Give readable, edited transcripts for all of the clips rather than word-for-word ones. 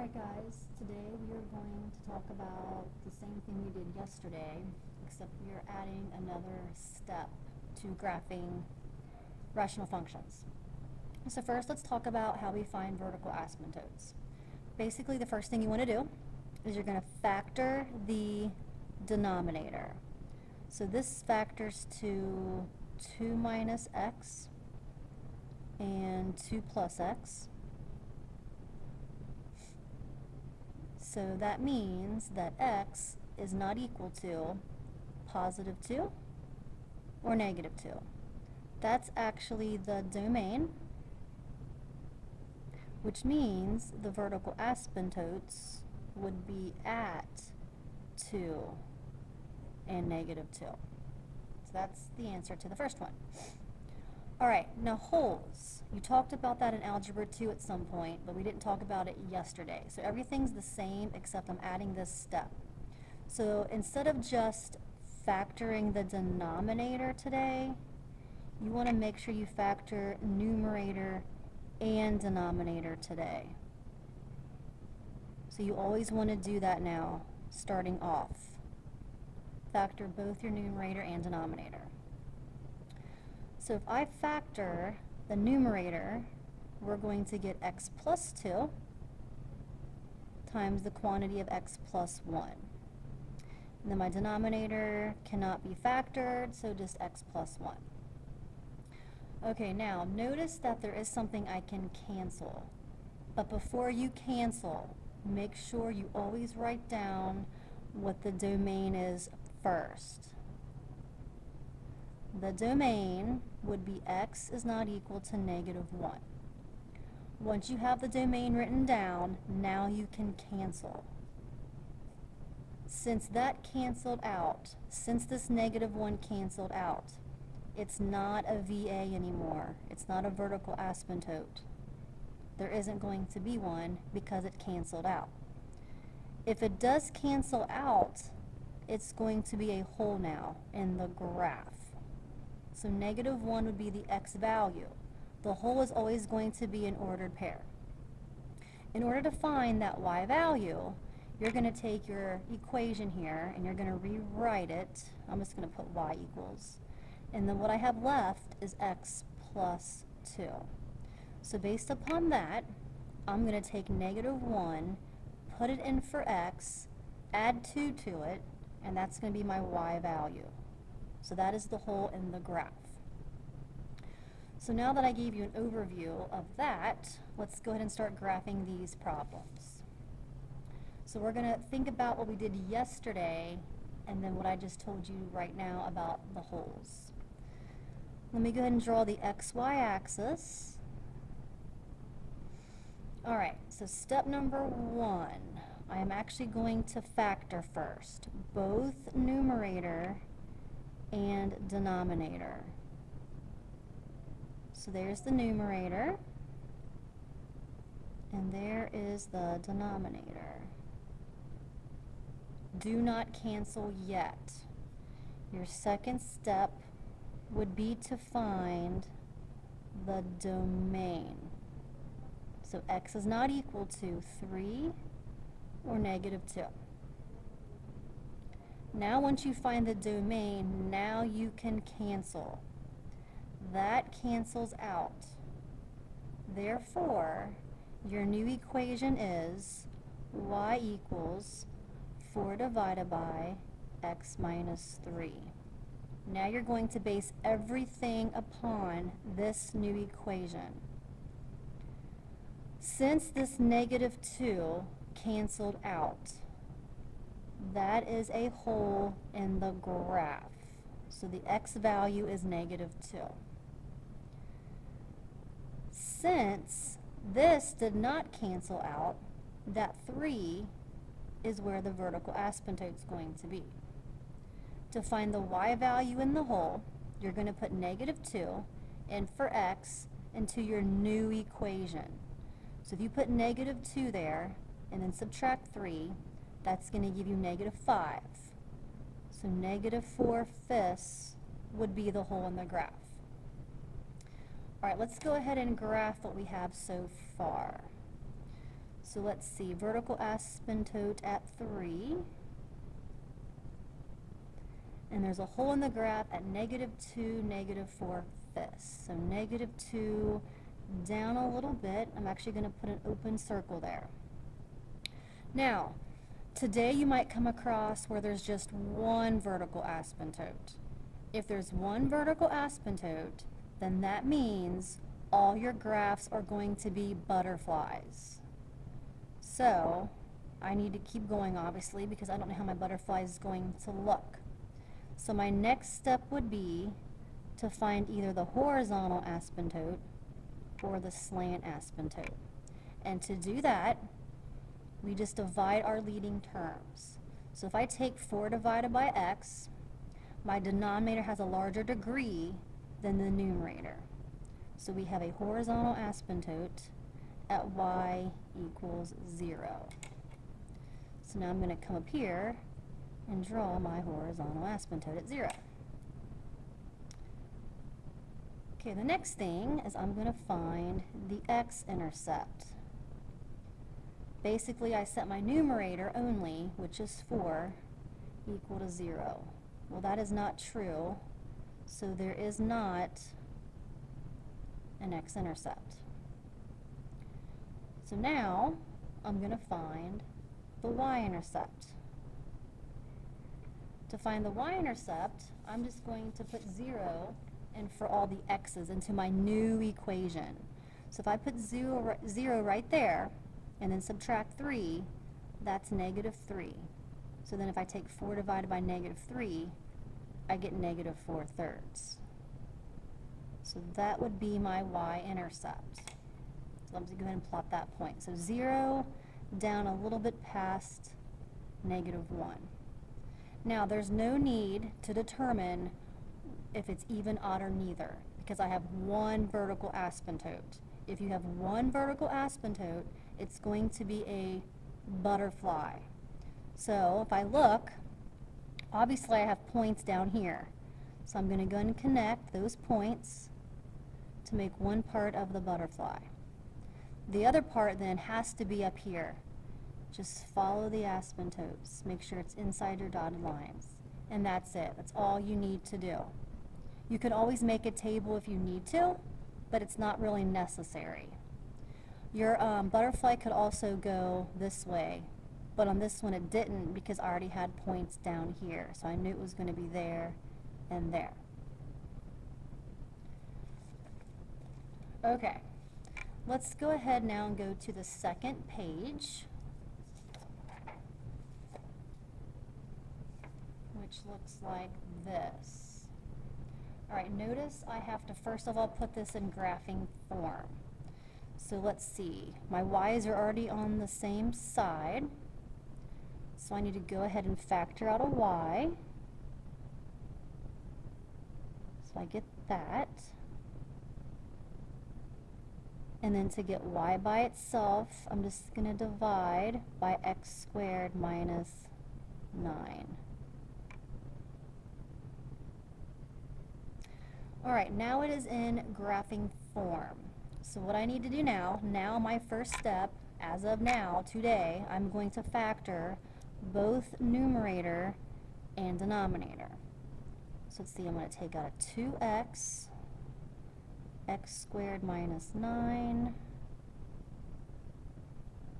Alright guys, today we are going to talk about the same thing we did yesterday, except we are adding another step to graphing rational functions. So first let's talk about how we find vertical asymptotes. Basically the first thing you want to do is you're going to factor the denominator. So this factors to 2 minus x and 2 plus x. So that means that x is not equal to positive 2 or negative 2. That's actually the domain, which means the vertical asymptotes would be at 2 and negative 2. So that's the answer to the first one. Alright, now holes. You talked about that in Algebra 2 at some point, but we didn't talk about it yesterday. So everything's the same except I'm adding this step. So instead of just factoring the denominator today, you want to make sure you factor numerator and denominator today. So you always want to do that now, starting off. Factor both your numerator and denominator. So if I factor the numerator, we're going to get x plus 2 times the quantity of x plus 1. And then my denominator cannot be factored, so just x plus 1. Okay, now notice that there is something I can cancel. But before you cancel, make sure you always write down what the domain is first. The domain would be x is not equal to negative 1. Once you have the domain written down, now you can cancel. Since that canceled out, since this negative 1 canceled out, it's not a VA anymore. It's not a vertical asymptote. There isn't going to be one because it canceled out. If it does cancel out, it's going to be a hole now in the graph. So negative 1 would be the x value. The whole is always going to be an ordered pair. In order to find that y value, you're going to take your equation here and you're going to rewrite it. I'm just going to put y equals. And then what I have left is x plus 2. So based upon that, I'm going to take negative 1, put it in for x, add 2 to it, and that's going to be my y value. So that is the hole in the graph. So now that I gave you an overview of that, let's go ahead and start graphing these problems. So we're going to think about what we did yesterday and then what I just told you right now about the holes. Let me go ahead and draw the xy axis. Alright, so step number 1, I am actually going to factor first both numerator and denominator. So there's the numerator, and there is the denominator. Do not cancel yet. Your second step would be to find the domain. So x is not equal to 3 or negative 2. Now once you find the domain, now you can cancel. That cancels out. Therefore, your new equation is y equals 4 divided by x minus 3. Now you're going to base everything upon this new equation. Since this negative 2 canceled out, that is a hole in the graph. So the x value is negative 2. Since this did not cancel out, that 3 is where the vertical asymptote is going to be. To find the y value in the hole, you're going to put negative 2 in for x into your new equation. So if you put negative 2 there and then subtract 3, that's going to give you negative 5. So negative 4/5 would be the hole in the graph. All right, let's go ahead and graph what we have so far. So let's see, vertical asymptote at 3. And there's a hole in the graph at -2, -4/5. So -2 down a little bit. I'm actually going to put an open circle there. Now, today you might come across where there's just one vertical asymptote. If there's one vertical asymptote, then that means all your graphs are going to be butterflies. So, I need to keep going, obviously, because I don't know how my butterfly is going to look. So my next step would be to find either the horizontal asymptote or the slant asymptote. And to do that, we just divide our leading terms. So if I take 4 divided by x, my denominator has a larger degree than the numerator. So we have a horizontal asymptote at y equals 0. So now I'm going to come up here and draw my horizontal asymptote at 0. Okay, the next thing is I'm going to find the x-intercept. Basically, I set my numerator only, which is 4, equal to 0. Well, that is not true, so there is not an x-intercept. So now, I'm going to find the y-intercept. To find the y-intercept, I'm just going to put 0 in for all the x's into my new equation. So if I put 0 right there, and then subtract 3, that's -3. So then if I take 4 divided by -3, I get -4/3. So that would be my y-intercept. So let me go ahead and plot that point. So 0 down a little bit past -1. Now, there's no need to determine if it's even, odd, or neither, because I have one vertical asymptote. If you have one vertical asymptote, it's going to be a butterfly. So if I look, obviously I have points down here. So I'm going to go and connect those points to make one part of the butterfly. The other part then has to be up here. Just follow the asymptotes. Make sure it's inside your dotted lines. And that's it. That's all you need to do. You can always make a table if you need to, but it's not really necessary. Your butterfly could also go this way, but on this one it didn't because I already had points down here. So I knew it was going to be there and there. Okay, let's go ahead now and go to the second page, which looks like this. Alright, notice I have to first of all put this in graphing form. So let's see, my y's are already on the same side, so I need to go ahead and factor out a y. So I get that. And then to get y by itself, I'm just going to divide by x squared minus 9. Alright, now it is in graphing form. So what I need to do now my first step, as of now, today, I'm going to factor both numerator and denominator. So let's see, I'm going to take out a 2x, x squared minus 9.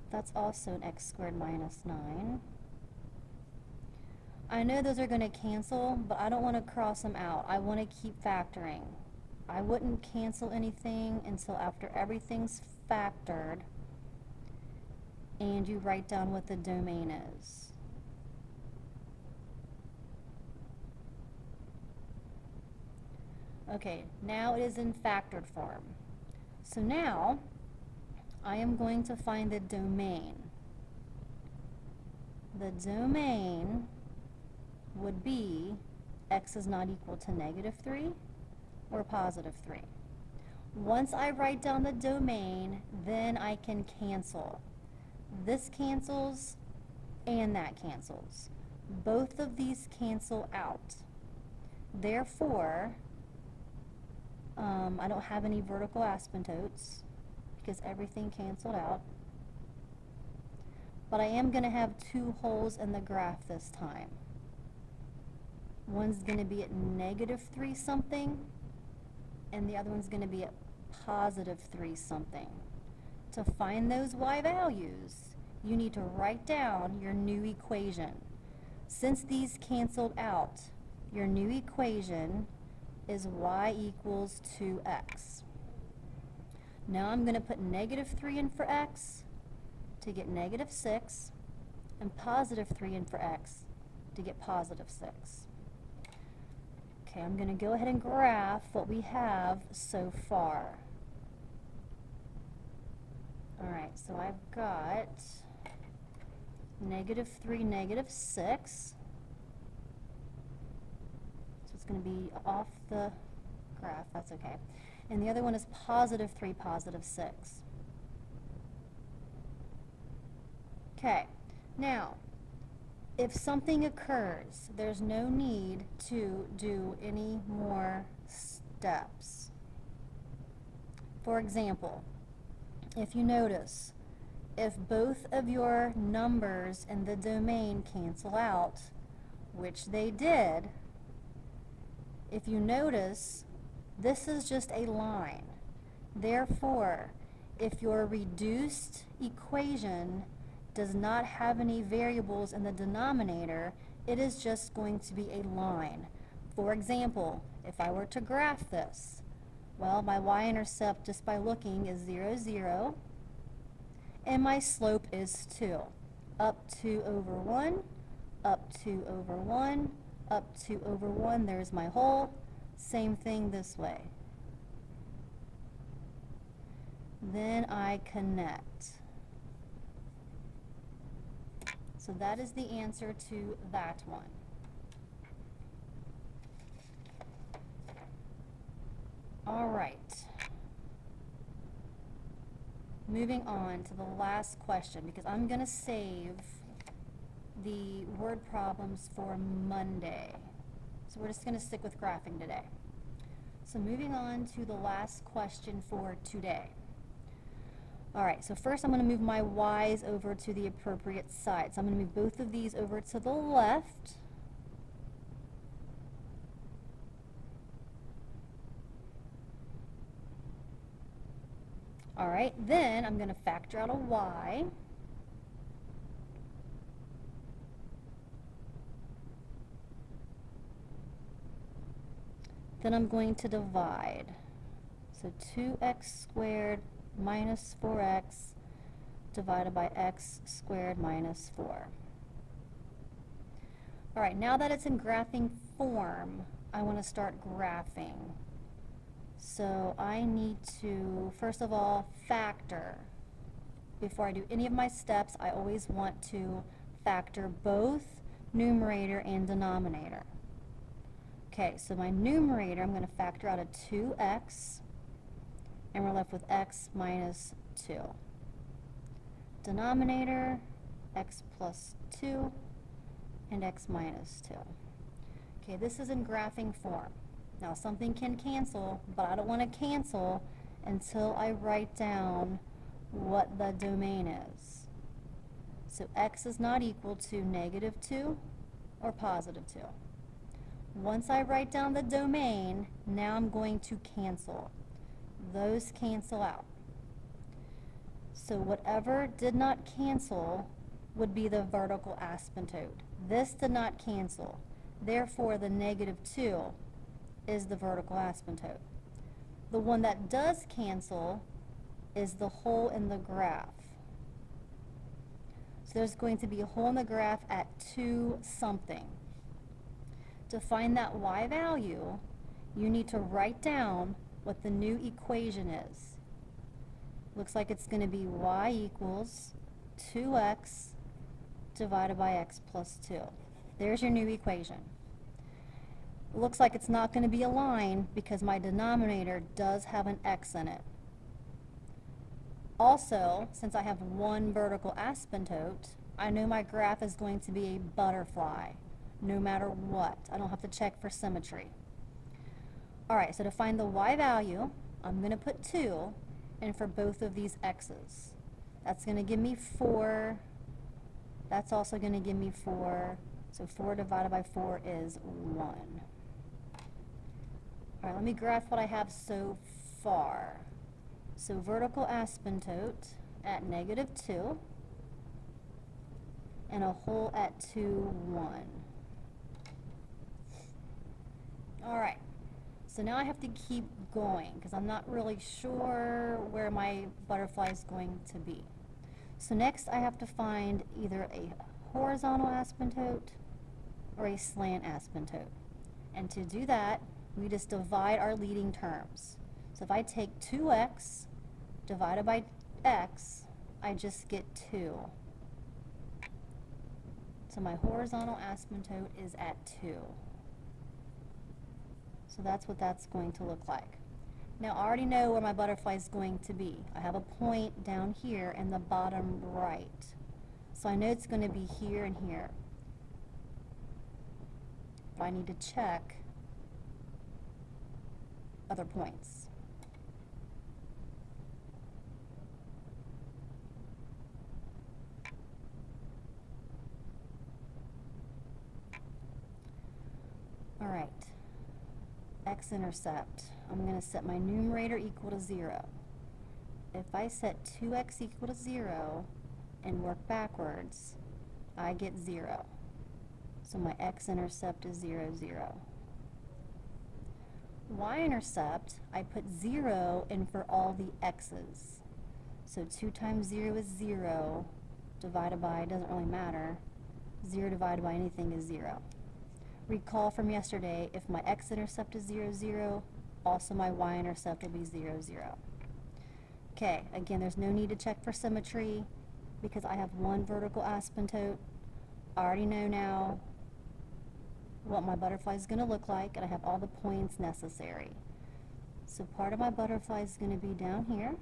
That's also an x squared minus 9. I know those are going to cancel, but I don't want to cross them out. I want to keep factoring. I wouldn't cancel anything until after everything's factored and you write down what the domain is. Okay, now it is in factored form. So now I am going to find the domain. The domain would be x is not equal to -3 or +3. Once I write down the domain, then I can cancel. This cancels and that cancels. Both of these cancel out. Therefore, I don't have any vertical asymptotes because everything canceled out. but I am going to have two holes in the graph this time. One's going to be at -3 something, and the other one's going to be at +3 something. To find those y values, you need to write down your new equation. Since these canceled out, your new equation is y equals 2x. Now I'm going to put -3 in for x to get -6, and +3 in for x to get +6. Okay, I'm going to go ahead and graph what we have so far. Alright, so I've got -3, -6. So it's going to be off the graph, that's okay. And the other one is +3, +6. Okay, now, if something occurs, there's no need to do any more steps. For example, if you notice, if both of your numbers in the domain cancel out, which they did, if you notice, this is just a line. Therefore, if your reduced equation does not have any variables in the denominator, it is just going to be a line. For example, if I were to graph this, well, my y-intercept just by looking is 0, 0, and my slope is 2. Up 2 over 1, up 2 over 1, up 2 over 1, there's my hole. Same thing this way. Then I connect. So that is the answer to that one. All right. Moving on to the last question, because I'm going to save the word problems for Monday. So we're just going to stick with graphing today. So moving on to the last question for today. Alright, so first I'm going to move my y's over to the appropriate side. So I'm going to move both of these over to the left. Alright, then I'm going to factor out a y. Then I'm going to divide. So 2x squared minus 4x divided by x squared minus 4. Alright, now that it's in graphing form, I want to start graphing. So I need to, first of all, factor. Before I do any of my steps, I always want to factor both numerator and denominator. Okay, so my numerator, I'm going to factor out a 2x, and we're left with x minus 2. Denominator, x plus 2, and x minus 2. Okay, this is in graphing form. Now something can cancel, but I don't want to cancel until I write down what the domain is. So x is not equal to -2 or +2. Once I write down the domain, now I'm going to cancel. Those cancel out. So whatever did not cancel would be the vertical asymptote. This did not cancel. Therefore, the -2 is the vertical asymptote. The one that does cancel is the hole in the graph. So there's going to be a hole in the graph at 2 something. To find that y value, you need to write down what the new equation is. Looks like it's going to be y equals 2x divided by x plus 2. There's your new equation. It looks like it's not going to be a line because my denominator does have an x in it. Also, since I have one vertical asymptote, I know my graph is going to be a butterfly, no matter what. I don't have to check for symmetry. Alright, so to find the y value, I'm going to put 2 in for both of these x's. That's going to give me 4 That's also going to give me 4. So 4 divided by 4 is 1. All right, let me graph what I have so far. So vertical asymptote at -2 and a hole at 2, 1. All right, so now I have to keep going because I'm not really sure where my butterfly is going to be. So next I have to find either a horizontal asymptote or a slant asymptote. And to do that, we just divide our leading terms. So if I take 2x divided by x, I just get 2. So my horizontal asymptote is at 2. So that's what that's going to look like. Now I already know where my butterfly is going to be. I have a point down here in the bottom right. So I know it's going to be here and here. But I need to check other points. All right, x-intercept. I'm going to set my numerator equal to 0. If I set 2x equal to 0 and work backwards, I get 0. So my x-intercept is 0, 0. Y-intercept, I put 0 in for all the x's. So 2 times 0 is 0, divided by, doesn't really matter, 0 divided by anything is 0. Recall from yesterday, if my x-intercept is 0, 0, also my y-intercept will be 0, 0. Okay, again, there's no need to check for symmetry because I have one vertical asymptote. I already know now what my butterfly is going to look like, and I have all the points necessary. So part of my butterfly is going to be down here,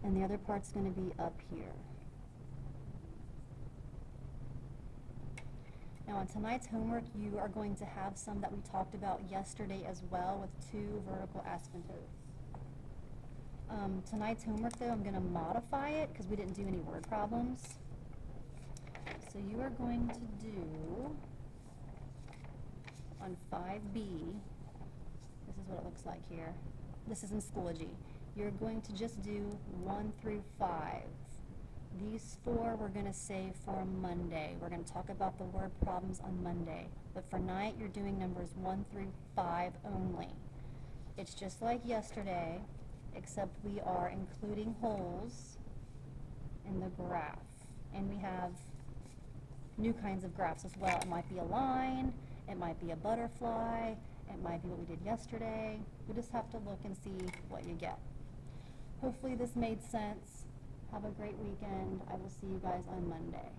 and the other part's going to be up here. Now on tonight's homework, you are going to have some that we talked about yesterday as well with 2 vertical asymptotes. Tonight's homework though, I'm going to modify it because we didn't do any word problems. So you are going to do, on 5B, this is what it looks like here. This is in Schoology. You're going to just do 1 through 5. These 4 we're going to save for Monday. We're going to talk about the word problems on Monday. But for tonight, you're doing numbers 1 through 5 only. It's just like yesterday, except we are including holes in the graph. And we have new kinds of graphs as well. It might be a line, it might be a butterfly, it might be what we did yesterday. We just have to look and see what you get. Hopefully this made sense. Have a great weekend. I will see you guys on Monday.